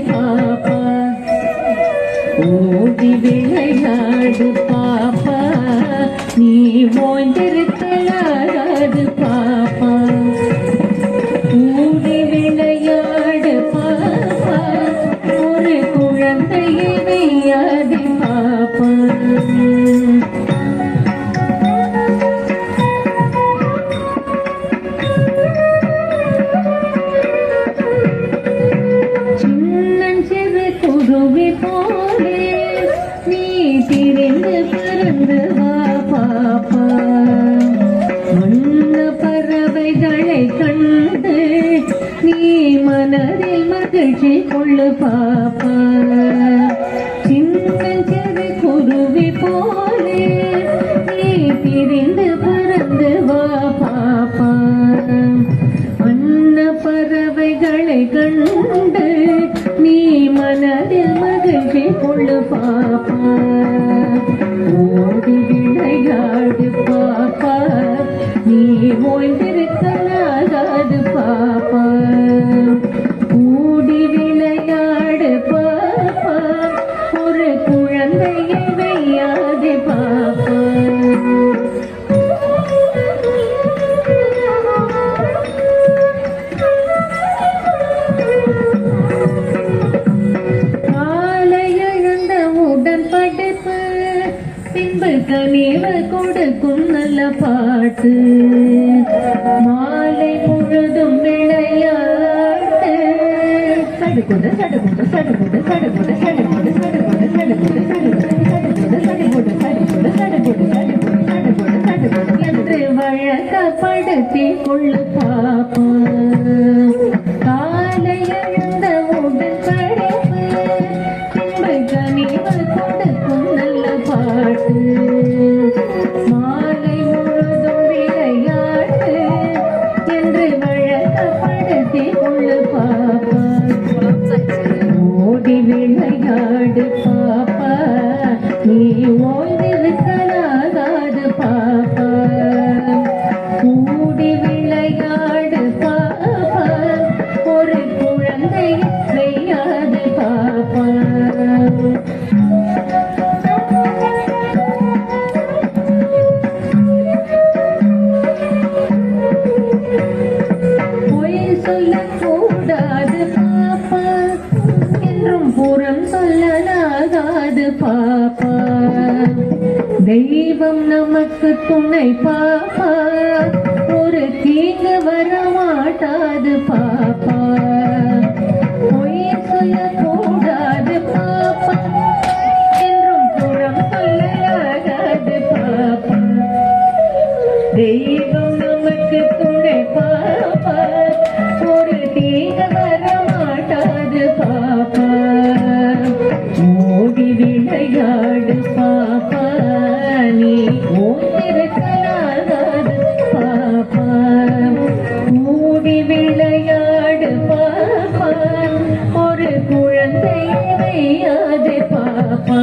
பாப்பா ஓடி விளையாடு பாப்பா நீ ஓய்ந்திருக்கலாகாது பாப்பா ஓடி விளையாடு பாப்பா ஒரு குழந்தையை வெய்யாது பாப்பா குருவி போலே நீ திரிந்து பறந்து வா பாப்பா மண்ண பறவைகளை கண்டு நீ மனதில் மகிழ்ச்சி கொள்ளு பாப்பா சின்னஞ்சிறு குருவி போலே நீ திரிந்து பறந்து வா பாப்பா மண்ண பறவைகளை கண்டு நீ மனதில் மகிழ்ச்சி கொள்ளு பாப்பா ஓடி விளையாடு பாப்பா நீ ஓய்ந்திருக்கலாகாது பாப்பா ஓடி விளையாடு பாப்பா ஒரு குழந்தையை வெய்யாது பாப்பா கனிவு கொடுக்கும் நல்ல பாட்டு மாலை முழுதும் விளையாட்டு சடுகுடு சடுகுடு சடுகுடு சடுகுடு சடுகுடு சடுகுடு சடுகுடு சடுகுடு சடுகுடு சடுகுடு சடுகுடு சடுகுடு சடுகுடு சடுகுடு என்று வழக்கப்படுத்தி கொள்ளு பாப்பா காலை எழுந்த உடன் படிப்பு கனிவு கொடுக்கும் நல்ல பாட்டு மாலை முழுதும் விளையாட்டு என்று வழக்கப்படுத்தி கொள்ளு பாப்பா ஓடி விளையாடு பாப்பா நீ ஓய்ந்திருக்கலாகாது பாப்பா கூடி விளையாடு பாப்பா ஒரு குழந்தை செய்யாது பாப்பா சொல்லக்கூடாது பாப்பா என்றும் புறம் சொல்லலாகாது பாப்பா தெய்வம் நமக்கு துணை பாப்பா ஒரு தீங்கு வரமாட்டாது பாப்பா பொய் சொல்லக்கூடாது பாப்பா என்றும் புறம் சொல்லலாகாது பாப்பா தெய்வம் நமக்கு துணை பாப்பா ஒரு தீங்க வரமாட்டாது பாப்பா ஓடி விளையாடு பாப்பா நீ ஓய்ந்திருக்கலாகாது பாப்பா ஓடி விளையாடு பாப்பா ஒரு குழந்தை வையாது பாப்பா